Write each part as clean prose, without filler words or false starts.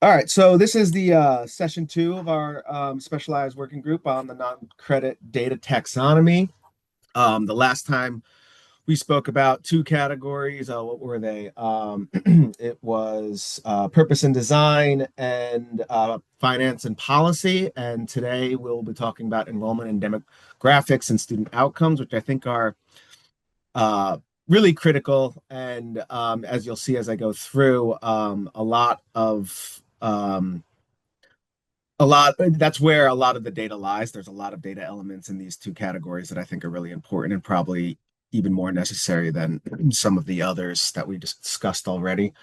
All right, so this is the session two of our specialized working group on the non-credit data taxonomy. The last time we spoke about two categories. What were they? It was purpose and design and finance and policy. And today we'll be talking about enrollment and demographics and student outcomes, which I think are uh, really critical. And as you'll see as I go through, that's where a lot of the data lies. There's a lot of data elements in these two categories that I think are really important and probably even more necessary than some of the others that we just discussed already.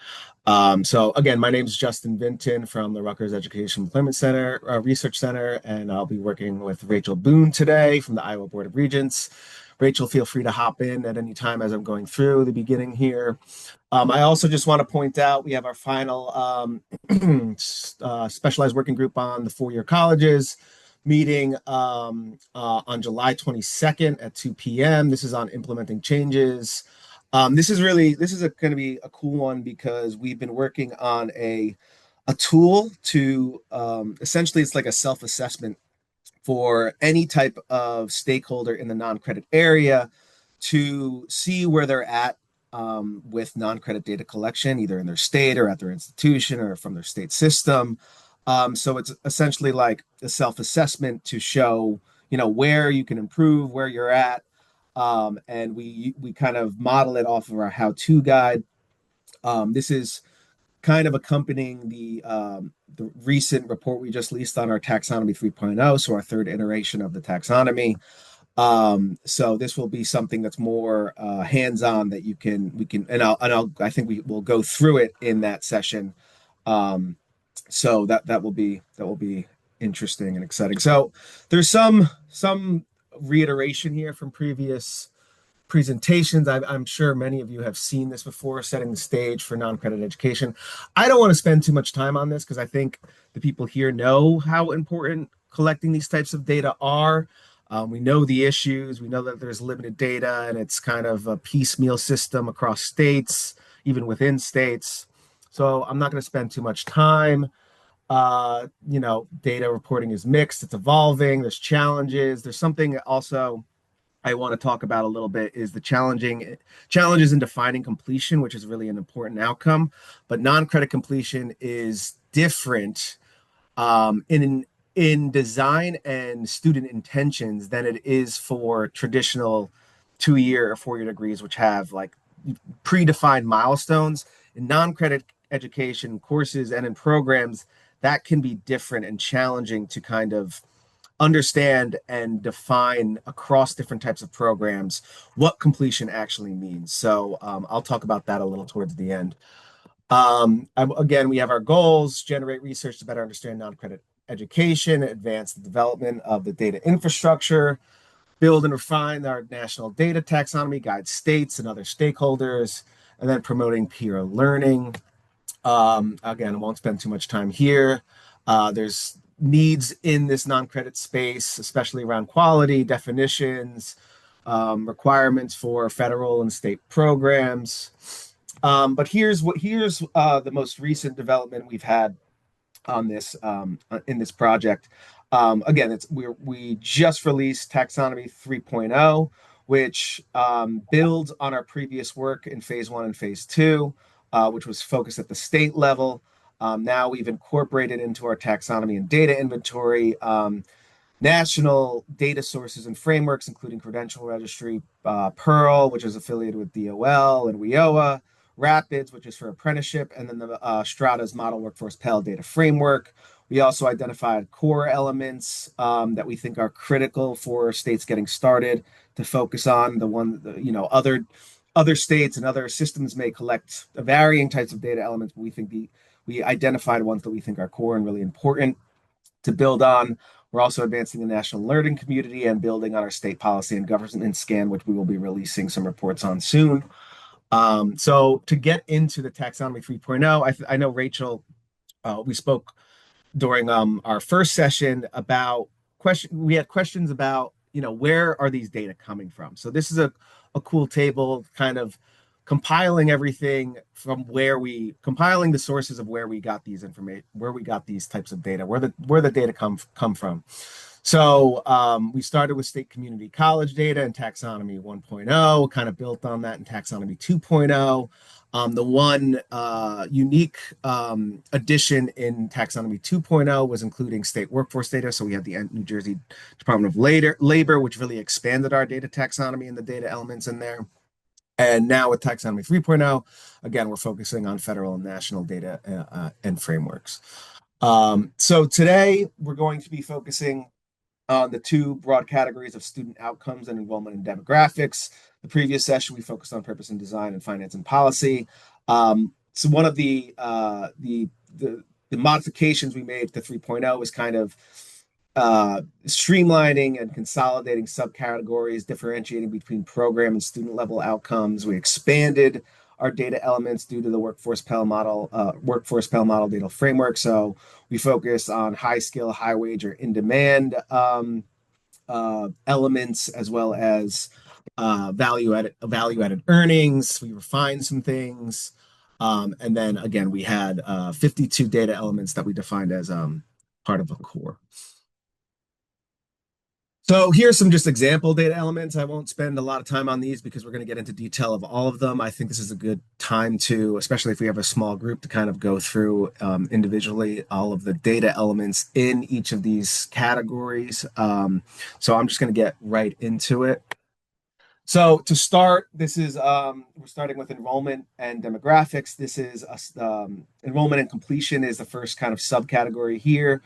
So again, my name is Justin Vinton from the Rutgers Education Employment Center Research Center, and I'll be working with Rachel Boone today from the Iowa Board of Regents. Rachel, feel free to hop in at any time as I'm going through the beginning here. I also just want to point out we have our final specialized working group on the four-year colleges meeting on July 22nd at 2 p.m. This is on implementing changes. This is going to be a cool one because we've been working on a tool to essentially it's like a self-assessment for any type of stakeholder in the non-credit area to see where they're at with non-credit data collection, either in their state or at their institution or from their state system. So it's essentially like a self-assessment to show, where you can improve, where you're at. And we kind of model it off of our how-to guide. This is kind of accompanying the recent report we just released on our taxonomy 3.0, so our third iteration of the taxonomy. So this will be something that's more hands-on that I think we will go through it in that session. So that will be interesting and exciting. So there's some reiteration here from previous presentations. I'm sure many of you have seen this before, setting the stage for non-credit education. I don't want to spend too much time on this because I think the people here know how important collecting these types of data are. We know the issues. We know that there's limited data and it's kind of a piecemeal system across states, even within states. So I'm not going to spend too much time. Data reporting is mixed. It's evolving. There's challenges. There's something also I want to talk about a little bit is the challenges in defining completion, which is really an important outcome. But non-credit completion is different in design and student intentions than it is for traditional 2-year or 4-year degrees, which have like predefined milestones. In non-credit education courses and in programs, that can be different and challenging to kind of understand and define across different types of programs what completion actually means. So I'll talk about that a little towards the end. Again, we have our goals: generate research to better understand non-credit education, advance the development of the data infrastructure, build and refine our national data taxonomy, guide states and other stakeholders, and then promoting peer learning. Again, I won't spend too much time here. There's needs in this non-credit space, especially around quality, definitions, requirements for federal and state programs. But here's the most recent development we've had on this in this project. Again, we just released Taxonomy 3.0, which builds on our previous work in phase 1 and phase 2, which was focused at the state level. Now we've incorporated into our taxonomy and data inventory national data sources and frameworks, including Credential Registry, Pearl, which is affiliated with DOL, and WIOA, Rapids, which is for apprenticeship, and then the Strata's Model Workforce Pell Data Framework. We also identified core elements that we think are critical for states getting started to focus on. Other states and other systems may collect varying types of data elements, but we identified ones that we think are core and really important to build on. We're also advancing the national learning community and building on our state policy and government scan, which we will be releasing some reports on soon. So to get into the Taxonomy 3.0, I know Rachel, we spoke during our first session about we had questions about, where are these data coming from? So this is a cool table kind of compiling everything from compiling the sources of where we got these information, where we got these types of data, where the data come from. So we started with state community college data and taxonomy 1.0, kind of built on that in taxonomy 2.0. The one unique addition in taxonomy 2.0 was including state workforce data. So we had the New Jersey Department of Labor, which really expanded our data taxonomy and the data elements in there. And now with taxonomy 3.0, again, we're focusing on federal and national data and frameworks. So today we're going to be focusing on the two broad categories of student outcomes and enrollment and demographics. The previous session, we focused on purpose and design and finance and policy. So one of the modifications we made to 3.0 is kind of streamlining and consolidating subcategories, differentiating between program and student level outcomes. We expanded our data elements due to the workforce Pell model data framework. So we focus on high skill, high wage, or in demand elements, as well as value added earnings. We refined some things. And then again, we had 52 data elements that we defined as part of a core. So here's some just example data elements. I won't spend a lot of time on these because we're going to get into detail of all of them. I think this is a good time to, especially if we have a small group, to kind of go through individually all of the data elements in each of these categories. So I'm just going to get right into it. So to start, this is we're starting with enrollment and demographics. This is enrollment and completion is the first kind of subcategory here.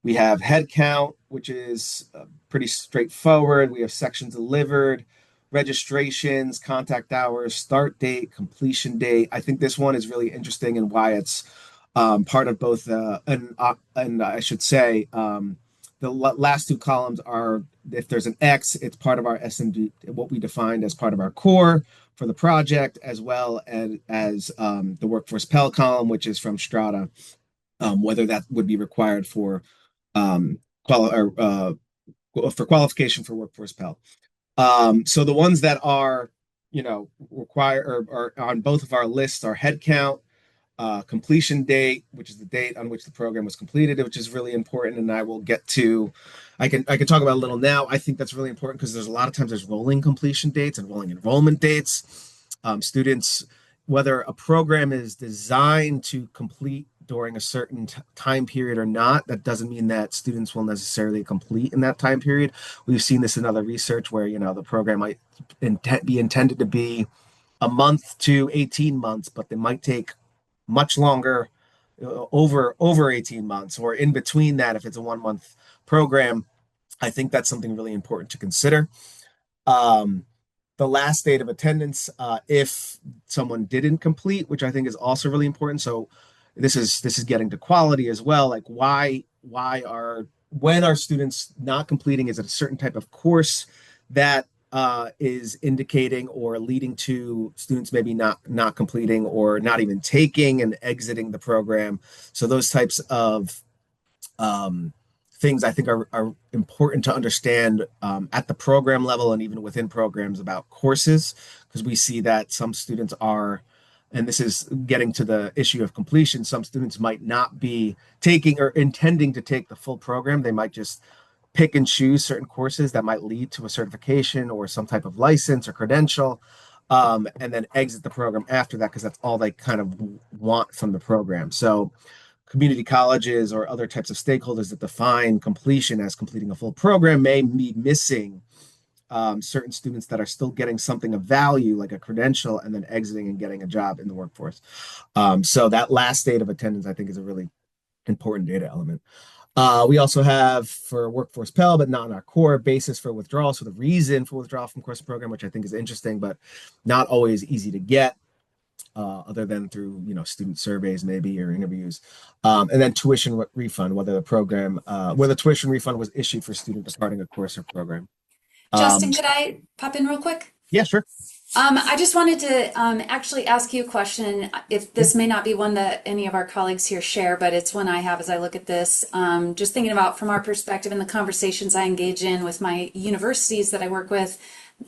We have head count, which is pretty straightforward. We have sections delivered, registrations, contact hours, start date, completion date. I think this one is really interesting and why it's part of both, and I should say, the last two columns are, if there's an X, it's part of our SNDP, what we defined as part of our core for the project, as well as the workforce Pell column, which is from Strata, whether that would be required for qualification for workforce Pell. So the ones that are, require or on both of our lists are headcount, completion date, which is the date on which the program was completed, which is really important. And I can talk about a little now. I think that's really important because there's a lot of times there's rolling completion dates and rolling enrollment dates. Students, whether a program is designed to complete during a certain time period or not, that doesn't mean that students will necessarily complete in that time period. We've seen this in other research where, the program might be intended to be a month to 18 months, but they might take much longer, over 18 months, or in between that if it's a 1 month program. I think that's something really important to consider. The last date of attendance, if someone didn't complete, which I think is also really important. So this is getting to quality as well. Like when are students not completing? Is it a certain type of course that is indicating or leading to students maybe not completing or not even taking and exiting the program? So those types of things I think are important to understand at the program level and even within programs about courses, because we see that some students are, and this is getting to the issue of completion, some students might not be taking or intending to take the full program. They might just pick and choose certain courses that might lead to a certification or some type of license or credential, and then exit the program after that because that's all they kind of want from the program. So community colleges or other types of stakeholders that define completion as completing a full program may be missing certain students that are still getting something of value, like a credential, and then exiting and getting a job in the workforce. So that last date of attendance, I think, is a really important data element. We also have for workforce Pell, but not in our core, basis for withdrawal. So the reason for withdrawal from course program, which I think is interesting, but not always easy to get, other than through student surveys maybe or interviews, and then tuition refund, whether the tuition refund was issued for student departing a course or program. Justin, could I pop in real quick? Yeah, sure. I just wanted to actually ask you a question. If Yeah. this may not be one that any of our colleagues here share, but it's one I have as I look at this. Just thinking about from our perspective and the conversations I engage in with my universities that I work with,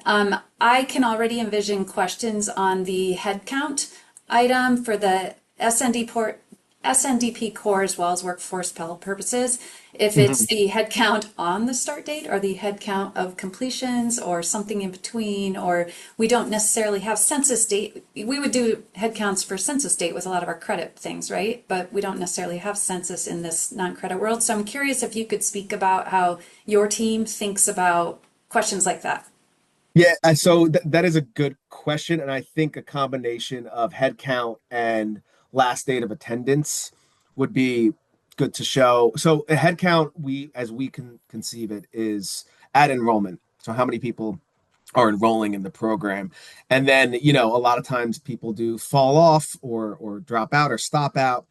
I can already envision questions on the headcount item for the SNDP core as well as workforce Pell purposes. If it's Mhm. the headcount on the start date or the headcount of completions or something in between, or we don't necessarily have census date. We would do headcounts for census date with a lot of our credit things, right? But we don't necessarily have census in this non-credit world. So I'm curious if you could speak about how your team thinks about questions like that. Yeah, so that is a good question, and I think a combination of headcount and last date of attendance would be good to show. So a headcount, as we can conceive it, is at enrollment. So how many people are enrolling in the program, and then a lot of times people do fall off or drop out or stop out,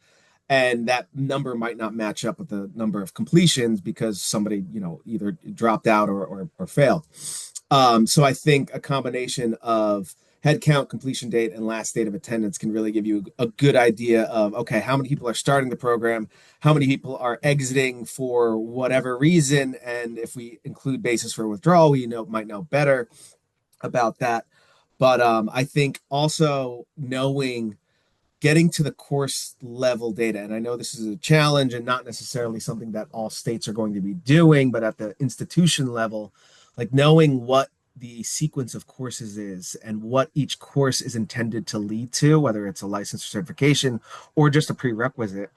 and that number might not match up with the number of completions because somebody either dropped out or failed. So I think a combination of head count, completion date, and last date of attendance can really give you a good idea of, okay, how many people are starting the program, how many people are exiting for whatever reason, and if we include basis for withdrawal, we might know better about that. But I think also knowing getting to the course level data, and I know this is a challenge and not necessarily something that all states are going to be doing, but at the institution level, like knowing what the sequence of courses is and what each course is intended to lead to, whether it's a license or certification or just a prerequisite,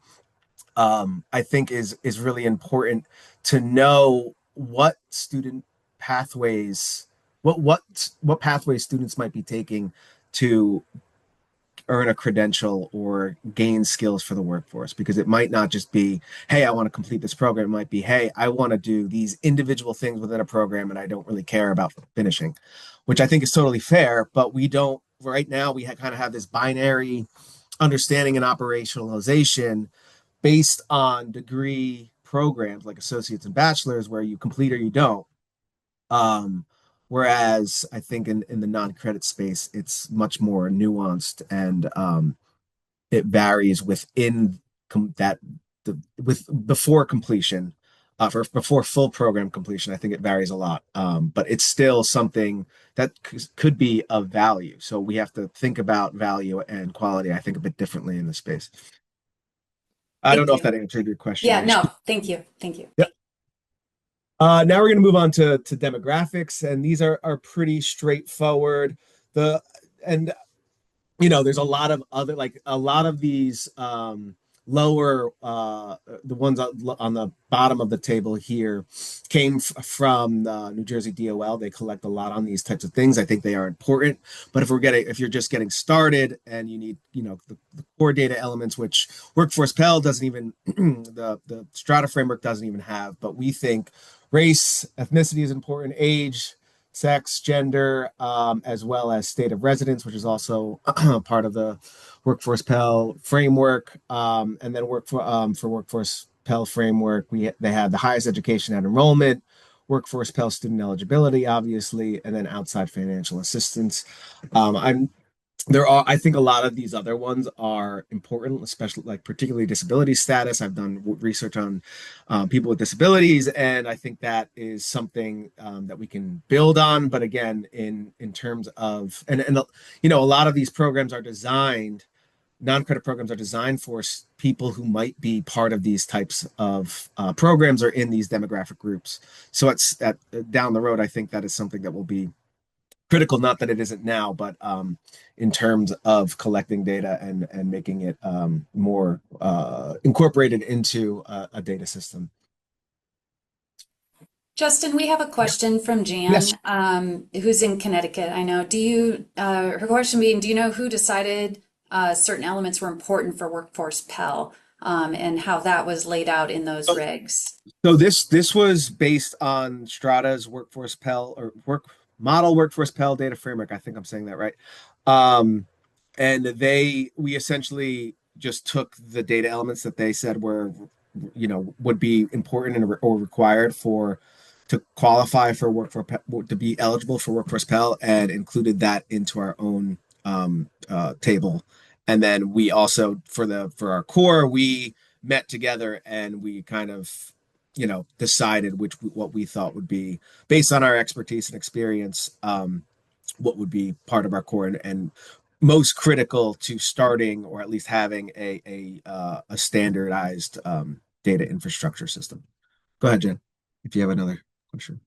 I think is really important to know what student pathways, what pathways students might be taking to earn a credential or gain skills for the workforce, because it might not just be, hey, I want to complete this program. It might be, hey, I want to do these individual things within a program and I don't really care about finishing, which I think is totally fair. But we don't, right now, we kind of have this binary understanding and operationalization based on degree programs like associates and bachelors where you complete or you don't. Um, Whereas I think in the non-credit space, it's much more nuanced and it varies within that with before completion, for before full program completion. I think it varies a lot, but it's still something that could be of value. So we have to think about value and quality, I think, a bit differently in the space. I don't Thank know if you. that answered your question, Yeah, Rachel. no, thank you. Thank you. Yeah. Now we're going to move on to demographics, and these are pretty straightforward. The and there's a lot of other, like a lot of these lower the ones on the bottom of the table here came from New Jersey DOL. They collect a lot on these types of things. I think they are important, but if you're just getting started and you need the core data elements, which Workforce Pell doesn't even the Strata framework doesn't even have, but we think race, ethnicity is important, age, sex, gender, as well as state of residence, which is also part of the Workforce Pell framework. And then for Workforce Pell framework, they have the highest education at enrollment, Workforce Pell student eligibility, obviously, and then outside financial assistance. I'm there are I think a lot of these other ones are important, especially like particularly disability status. I've done research on people with disabilities, and I think that is something that we can build on. But again, in terms of a lot of these programs are designed, non-credit programs are designed for people who might be part of these types of programs or in these demographic groups. So it's that down the road, I think that is something that will be critical, not that it isn't now, but in terms of collecting data and making it more incorporated into a data system. Justin, we have a question from Yes. Jan, who's in Connecticut. I know. Her question being, do you know who decided certain elements were important for Workforce Pell, and how that was laid out in those regs? So this was based on Strata's Workforce Pell or Workforce Pell data framework. I think I'm saying that right. Um, and we essentially just took the data elements that they said were, would be important or required to qualify for to be eligible for Workforce Pell, and included that into our own table. And then we also for our core we met together and we kind of decided what we thought would be based on our expertise and experience, what would be part of our core and most critical to starting or at least having a standardized data infrastructure system. Go ahead, Jen, if you have another question.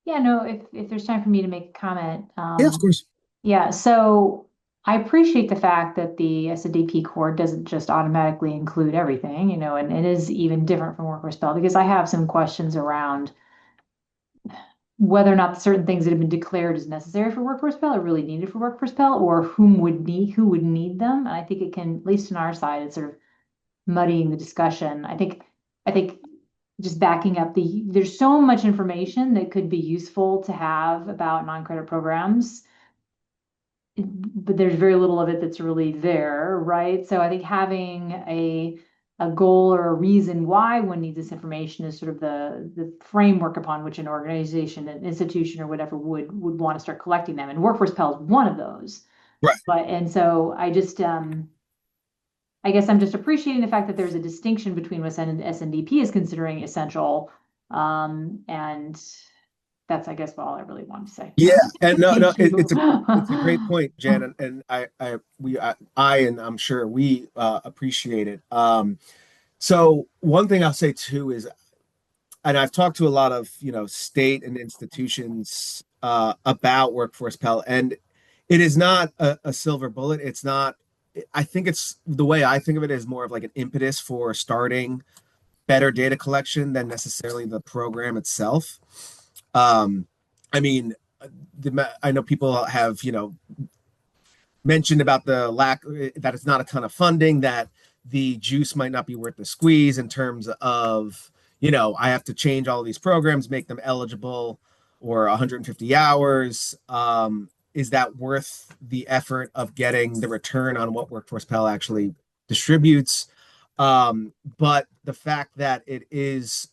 Yeah, no, if there's time for me to make a comment, Yeah, of course. yeah, so I appreciate the fact that the SNDP core doesn't just automatically include everything, and it is even different from workforce spell because I have some questions around whether or not certain things that have been declared as necessary for workforce Pell are really needed for workforce Pell, or who would need them. And I think it can, at least on our side, it's sort of muddying the discussion. I think just backing up there's so much information that could be useful to have about non-credit programs, but there's very little of it that's really there, right? So I think having a goal or a reason why one needs this information is sort of the framework upon which an organization, an institution, or whatever would want to start collecting them. And Workforce Pell is one of those. Right. And so I guess I'm just appreciating the fact that there's a distinction between what SNDP is considering essential, and that's, I guess, all I really wanted to say. Yeah, and no, no, Thank you. it's a great point, Jen, and I and I'm sure we appreciate it. So one thing I'll say too is, and I've talked to a lot of state and institutions about Workforce Pell, and it is not a silver bullet. It's not. I think it's the way I think of it is more of like an impetus for starting better data collection than necessarily the program itself. Um, I mean, I know people have mentioned about the lack that it's not a ton of funding, that the juice might not be worth the squeeze in terms of I have to change all these programs, make them eligible, or 150 hours. Is that worth the effort of getting the return on what Workforce Pell actually distributes? But the fact that it is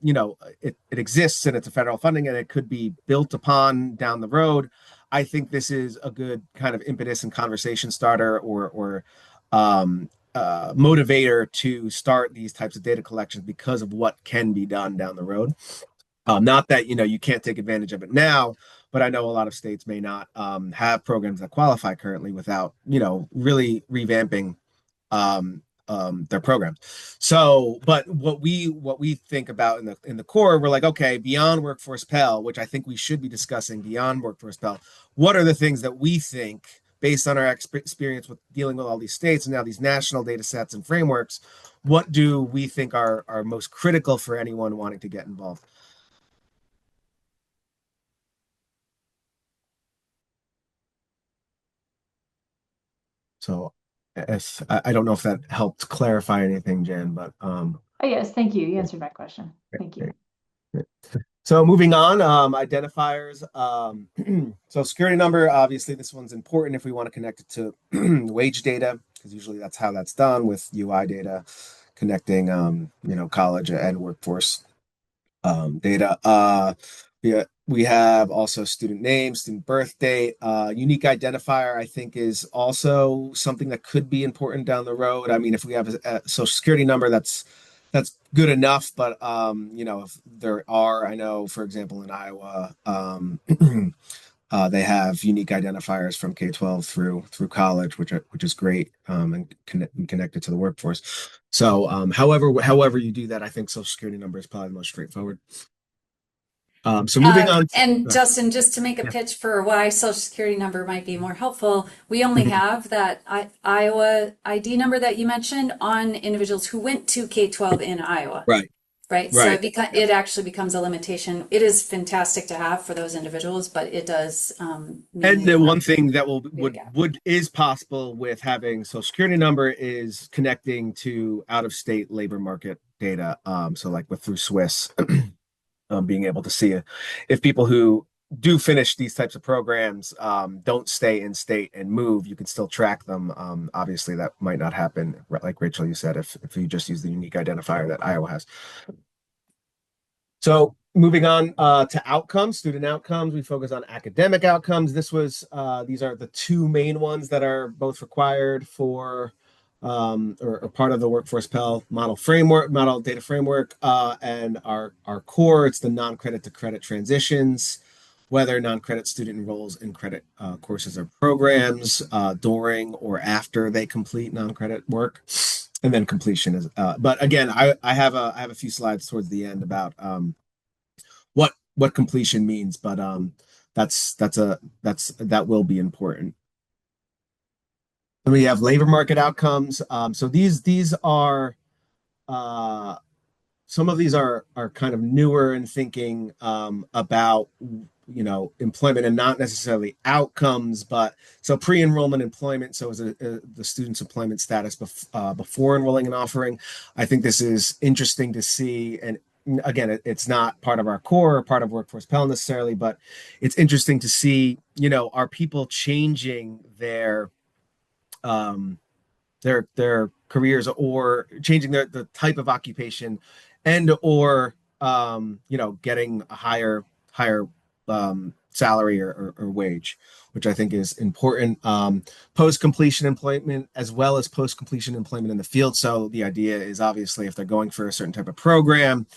it exists and it's a federal funding and it could be built upon down the road. I think this is a good kind of impetus and conversation starter or motivator to start these types of data collections because of what can be done down the road. Not that you can't take advantage of it now, but I know a lot of states may not have programs that qualify currently without really revamping their programs. So, but what we think about in the core, we're like, okay, beyond Workforce Pell, which I think we should be discussing beyond Workforce Pell, what are the things that we think, based on our experience with dealing with all these states and now these national data sets and frameworks, what do we think are most critical for anyone wanting to get involved? So if I don't know if that helped clarify anything, Jen, but Oh, yes, thank you. You answered my question. Thank you. So moving on, identifiers. So security number, obviously this one's important if we want to connect it to wage data, because usually that's how that's done with UI data, connecting college and workforce data. We have also student name, student birth date, unique identifier. I think is also something that could be important down the road. I mean, if we have a social security number, that's good enough. But if there are, I know, for example, in Iowa, they have unique identifiers from K-12 through college, which is great, and connected to the workforce. So, however you do that, I think social security number is probably the most straightforward. So moving on. And Justin, just to make a Yeah. pitch for why social security number might be more helpful, we only Mhm. have that Iowa ID number that you mentioned on individuals who went to K-12 in Iowa, Right, right? So right. it actually becomes a limitation. It is fantastic to have for those individuals, but it does And mean the one thing that be a gap. would is possible with having social security number is connecting to out of state labor market data. So like through Swiss, being able to see if people who do finish these types of programs don't stay in state and move, you can still track them. Obviously, that might not happen, like Rachel, you said, if you just use the unique identifier that Iowa has. So moving on to outcomes, student outcomes, we focus on academic outcomes. These are the two main ones that are both required for or part of the Workforce Pell model data framework, and our core. It's the non-credit to credit transitions, whether non-credit student enrolls in credit courses or programs during or after they complete non-credit work, and then completion is. But again, I have a few slides towards the end about what completion means, but that will be important. Then we have labor market outcomes. So these are uh, some of these are kind of newer in thinking about employment and not necessarily outcomes, but so pre-enrollment employment. So as the student's employment status before enrolling and offering. I think this is interesting to see, and again, it's not part of our core or part of Workforce Pell necessarily, but it's interesting to see, are people changing um, their careers or changing the type of occupation and or getting a higher salary or wage, which I think is important. Post completion employment as well as post completion employment in the field. So the idea is obviously if they're going for a certain type of program,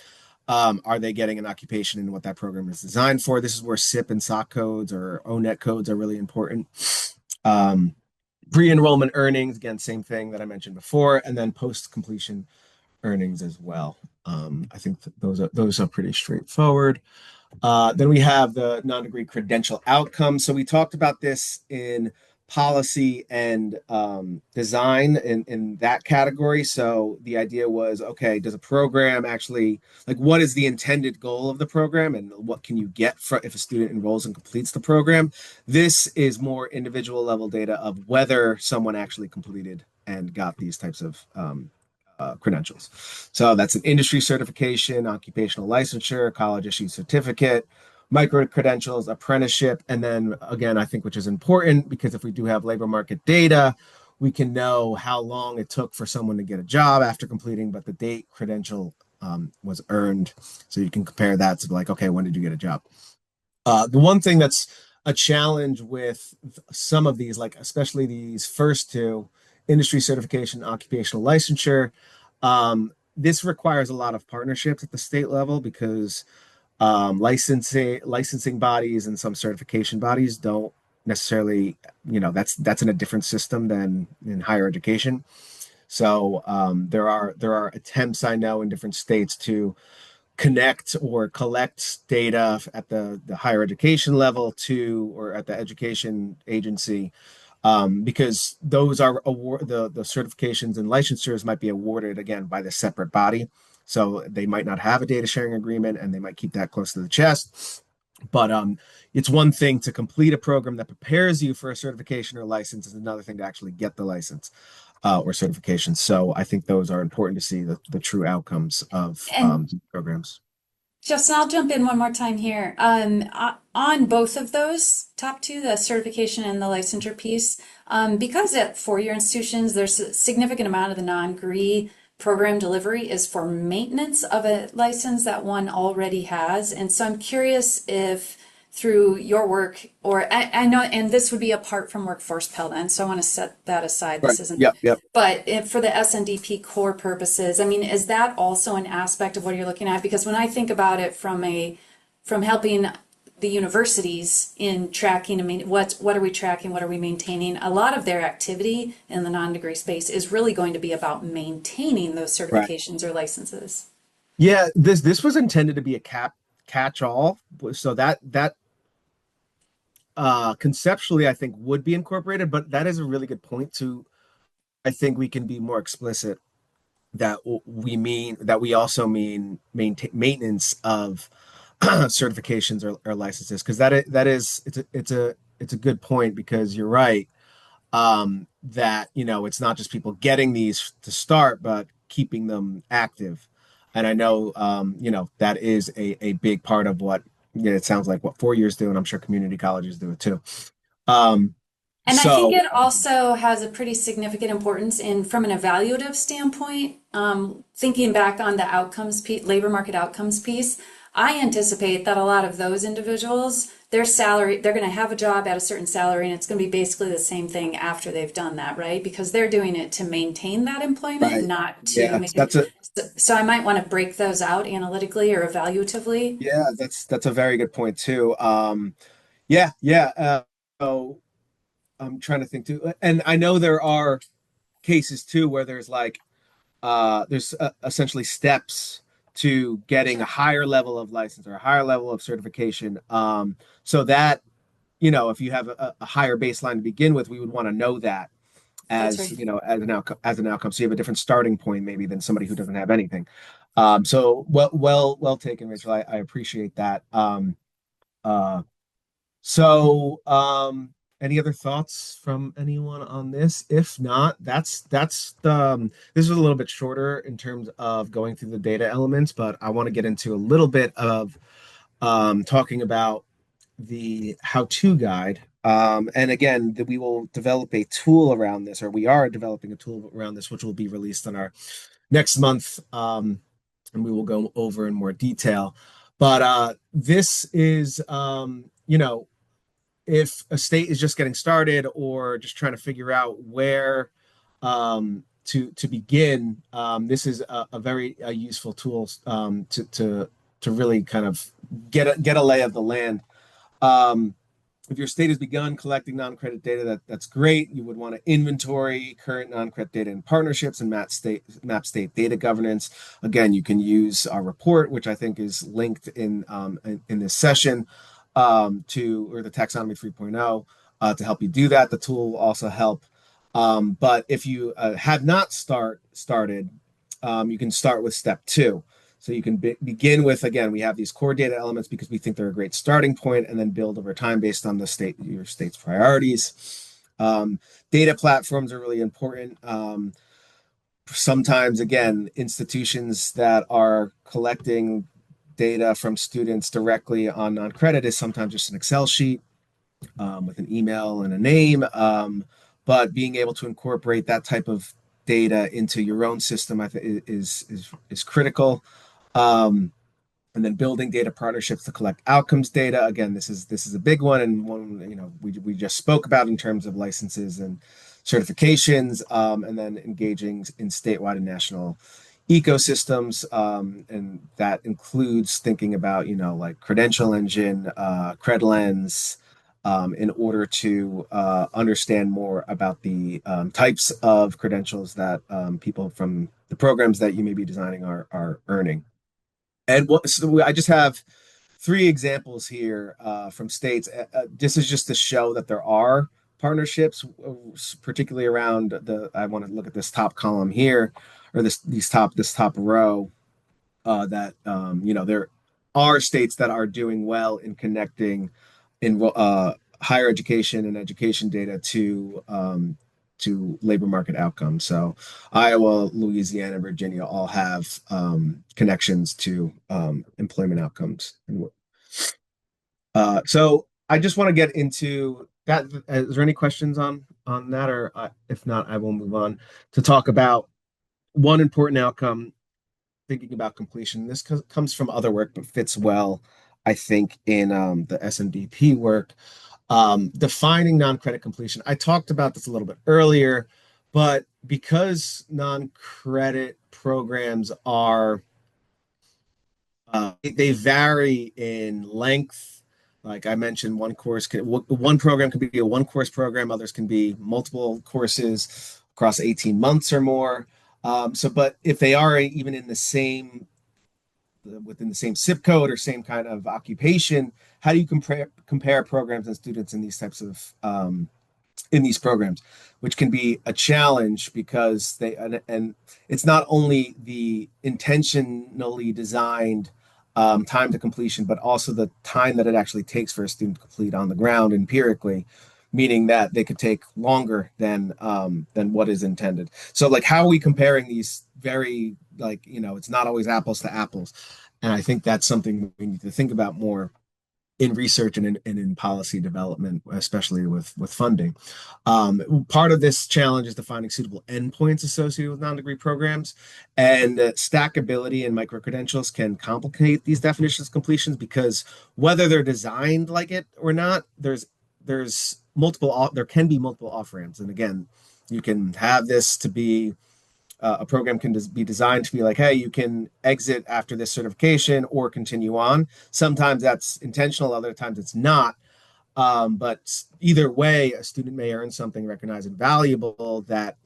are they getting an occupation in what that program is designed for? This is where SIP and SOC codes or ONET codes are really important. Pre-enrollment earnings, again, same thing that I mentioned before, and then post-completion earnings as well. I think those are pretty straightforward. Then we have the non-degree credential outcomes. So we talked about this in policy and design in that category. So the idea was, okay, does a program actually, like, what is the intended goal of the program and what can you get if a student enrolls and completes the program? This is more individual level data of whether someone actually completed and got these types of credentials. So that's an industry certification, occupational licensure, college issued certificate, micro credentials, apprenticeship, and then again, I think which is important because if we do have labor market data, we can know how long it took for someone to get a job after completing, but the date credential was earned. So you can compare that to like, okay, when did you get a job? The one thing that's a challenge with some of these, like especially these first two, industry certification, occupational licensure, this requires a lot of partnerships at the state level because licensing bodies and some certification bodies don't necessarily, that's in a different system than in higher education. So there are attempts I know in different states to connect or collect data at the higher education level to or at the education agency because those are the certifications and licensures might be awarded again by the separate body. So they might not have a data sharing agreement and they might keep that close to the chest. But it's one thing to complete a program that prepares you for a certification or license, is another thing to actually get the license or certification. So I think those are important to see the true outcomes of And programs. Justin, I'll jump in one more time here. On both of those top two, the certification and the licensure piece, because at four-year institutions, there's a significant amount of the non-degree program delivery is for maintenance of a license that one already has. And so I'm curious if through your work, or I know, and this would be apart from Workforce Pell then, so I want to set that aside. Right. This isn't, Yep. Yep. but if, for the SNDP core purposes, I mean, is that also an aspect of what you're looking at? Because when I think about it from helping the universities in tracking, I mean, what are we tracking? What are we maintaining? A lot of their activity in the non-degree space is really going to be about maintaining those Right. certifications or licenses. Yeah. This was intended to be a catch all. So that conceptually I think would be incorporated, but that is a really good point to I think we can be more explicit that we also mean maintenance of certifications or licenses because it's a good point because you're right that it's not just people getting these to start but keeping them active, and I know that is a big part of what it sounds like what 4 years do, and I'm sure community colleges do it too. um And I think so it also has a pretty significant importance in, from an evaluative standpoint, thinking back on the outcomes piece, labor market outcomes piece. I anticipate that a lot of those individuals, their salary, they're going to have a job at a certain salary, and it's going to be basically the same thing after they've done that, right? Because they're doing it to maintain that employment, Right. not to Yeah, make it. that's a So I might want to break those out analytically or evaluatively. yeah, that's a very good point too. Yeah, yeah. So I'm trying to think too, and I know there are cases too where there's like there's essentially steps to getting a higher level of license or a higher level of certification. So that if you have a higher baseline to begin with, we would want to know that That's as right. as an outcome. So you have a different starting point maybe than somebody who doesn't have anything. So well taken, Rachel. I appreciate that. Uh, any other thoughts from anyone on this? If not, this is a little bit shorter in terms of going through the data elements, but I want to get into a little bit of talking about the how-to guide. And again, that we will develop a tool around this, or we are developing a tool around this, which will be released on our next month, and we will go over in more detail. But this is, if a state is just getting started or just trying to figure out where to begin, this is a very useful tool to really kind of get a lay of the land. Um, if your state has begun collecting non-credit data, that's great. You would want to inventory current non-credit data in partnerships and map state data governance. Again, you can use our report, which I think is linked in this session, or the taxonomy 3.0, to help you do that. The tool will also help. But if you have not started, you can start with step 2. So you can begin with, again, we have these core data elements because we think they're a great starting point, and then build over time based on your state's priorities. Data platforms are really important. Sometimes, again, institutions that are collecting data from students directly on non-credit is sometimes just an Excel sheet with an email and a name. But being able to incorporate that type of data into your own system, I think, is critical. Um, and then building data partnerships to collect outcomes data. Again, this is a big one, and one we just spoke about in terms of licenses and certifications, and then engaging in statewide and national ecosystems, and that includes thinking about like credential engine, CredLens, in order to understand more about the types of credentials that people from the programs that you may be designing are earning. And so I just have 3 examples here from states. This is just to show that there are partnerships, particularly around I want to look at this top column here, or this top row, that there are states that are doing well in connecting in higher education and education data to labor market outcomes. So Iowa, Louisiana, Virginia all have connections to employment outcomes. So I just want to get into that. Is there any questions on that, or if not, I will move on to talk about one important outcome. Thinking about completion. This comes from other work, but fits well, I think, in the SNDP work. Defining non-credit completion. I talked about this a little bit earlier, but because non-credit programs are they vary in length. Like I mentioned, one program can be a one-course program. Others can be multiple courses across 18 months or more. But if they are even in the same within the same zip code or same kind of occupation, how do you compare programs and students in these types of in these programs, which can be a challenge because and it's not only the intentionally designed time to completion, but also the time that it actually takes for a student to complete on the ground empirically, meaning that they could take longer than what is intended. So, like, how are we comparing these very, it's not always apples to apples, and I think that's something we need to think about more. in research and in policy development, especially with funding. Part of this challenge is defining suitable endpoints associated with non-degree programs, and stackability and micro-credentials can complicate these definitions of completions because whether they're designed like it or not, there can be multiple off-ramps. And again, you can have this to be a program can be designed to be like, hey, you can exit after this certification or continue on. Sometimes that's intentional, other times it's not. But either way, a student may earn something recognized and valuable that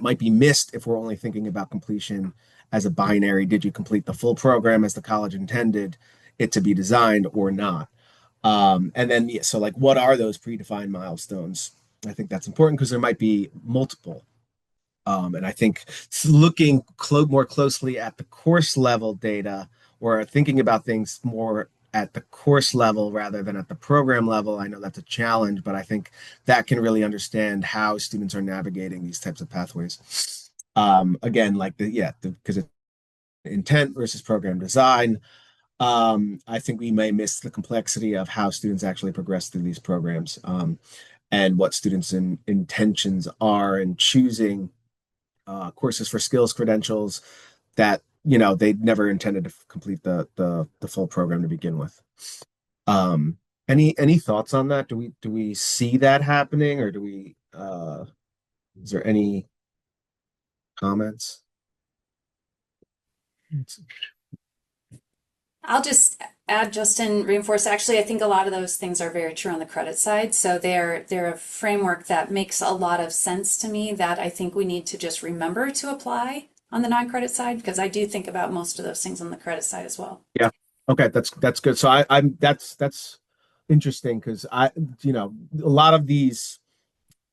might be missed if we're only thinking about completion as a binary. Did you complete the full program as the college intended it to be designed or not? And then, yeah, so like, what are those predefined milestones? I think that's important because there might be multiple. And I think looking more closely at the course level data or thinking about things more at the course level rather than at the program level, I know that's a challenge, but I think that can really understand how students are navigating these types of pathways. Again, like because it's intent versus program design. I think we may miss the complexity of how students actually progress through these programs, and what students' intentions are in choosing courses for skills credentials that they never intended to complete the full program to begin with. Um, any thoughts on that? Do we see that happening, or do we? Is there any comments? I'll just add, Justin, reinforce. Actually, I think a lot of those things are very true on the credit side. So they're a framework that makes a lot of sense to me that I think we need to just remember to apply on the non-credit side because I do think about most of those things on the credit side as well. Yeah. Okay, that's good. So I'm that's interesting because a lot of these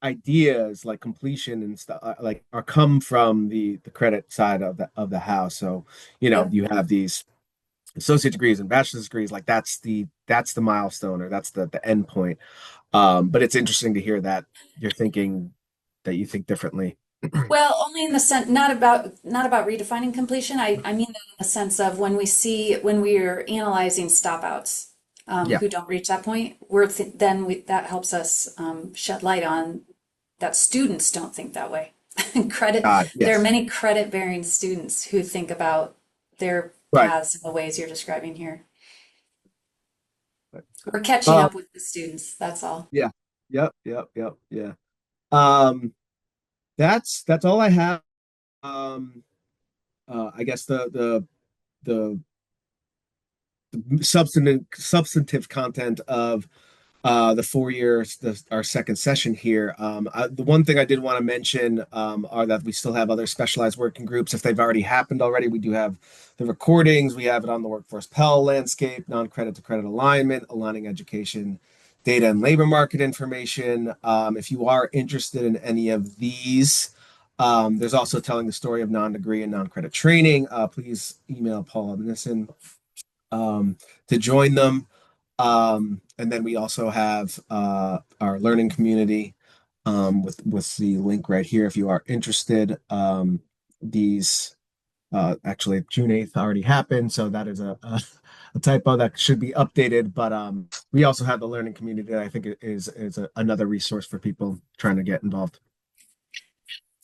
ideas like completion and stuff like are come from the credit side of the house. So Yep. you have these associate degrees and bachelor's degrees, like that's the milestone, or that's the end point. But it's interesting to hear that you think differently. Well, only in the sense, not about redefining completion. I mean that in the sense of when we are analyzing stop outs, Yeah. who don't reach that point, that helps us shed light on that students don't think that way. There are Yes. many credit bearing students who think about their Right. paths in the ways you're describing here. Right. We're catching Uh, up with the students, that's all. yeah. Yep. Yep. Yep. Yeah. Um, that's all I have. Um, I guess the substantive content of the 4 year, our second session here. The one thing I did want to mention are that we still have other specialized working groups. If they've already happened already, we do have the recordings. We have it on the workforce Pell landscape, non-credit to credit alignment, aligning education, data and labor market information. If you are interested in any of these, there's also telling the story of non-degree and non-credit training. Please email Paul Nissen to join them. And then we also have our learning community with the link right here if you are interested. These actually June 8th already happened, so that is a typo that should be updated. But we also have the learning community that I think is another resource for people trying to get involved.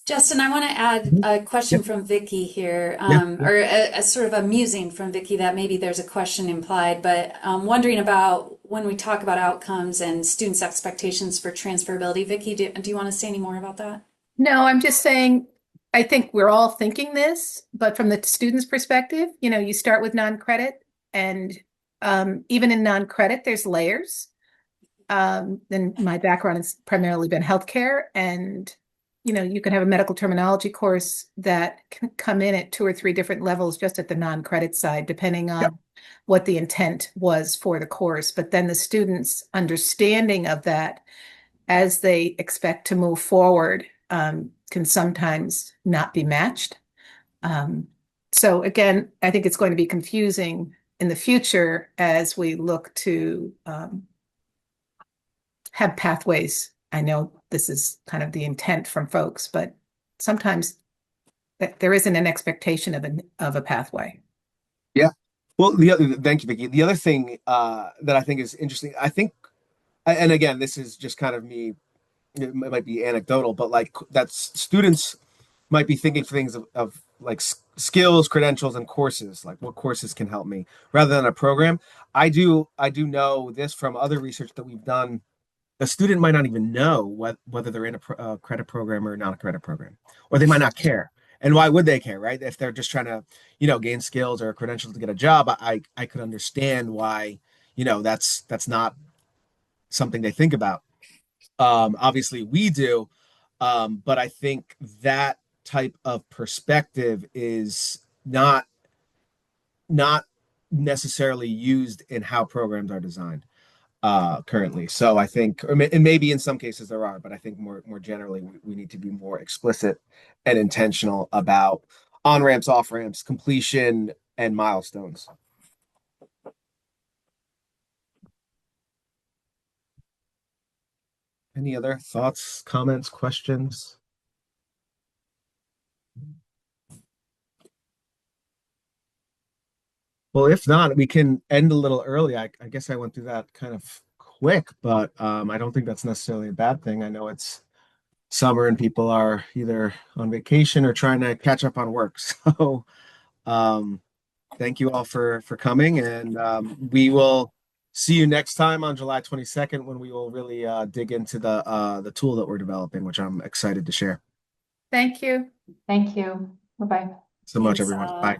Justin, I want to add Mhm. a Yeah, question from Vicky here, yeah, yeah. or a sort of a musing from Vicky that maybe there's a question implied, but wondering about when we talk about outcomes and students' expectations for transferability. Vicky, do you want to say any more about that? No, I'm just saying, I think we're all thinking this, but from the student's perspective, you start with non-credit, and even in non-credit, there's layers. Then my background has primarily been healthcare, and you can have a medical terminology course that can come in at 2 or 3 different levels just at the non-credit side, depending Yeah. on what the intent was for the course. But then the student's understanding of that as they expect to move forward can sometimes not be matched. Um, so again, I think it's going to be confusing in the future as we look to have pathways. I know this is kind of the intent from folks, but sometimes there isn't an expectation of a pathway. Yeah. Well, thank you, Vicky. The other thing that I think is interesting, I think, and again, this is just kind of me, it might be anecdotal, but like that's students might be thinking things of like skills, credentials, and courses, like what courses can help me rather than a program. I do know this from other research that we've done. A student might not even know whether they're in a credit program or not a credit program, or they might not care. And why would they care, right? If they're just trying to, gain skills or credentials to get a job, I could understand why, that's not something they think about. Obviously, we do, but I think that type of perspective is not necessarily used in how programs are designed currently. So I think, and maybe in some cases there are, but I think more generally we need to be more explicit and intentional about on ramps, off ramps, completion, and milestones. Any other thoughts, comments, questions? Well, if not, we can end a little early. I guess I went through that kind of quick, but I don't think that's necessarily a bad thing. I know it's summer and people are either on vacation or trying to catch up on work. So, um, thank you all for coming, and we will see you next time on July 22nd when we will really dig into the tool that we're developing, which I'm excited to share. Thank you. Thank you. Bye-bye. So much, Thanks, everyone. Bye.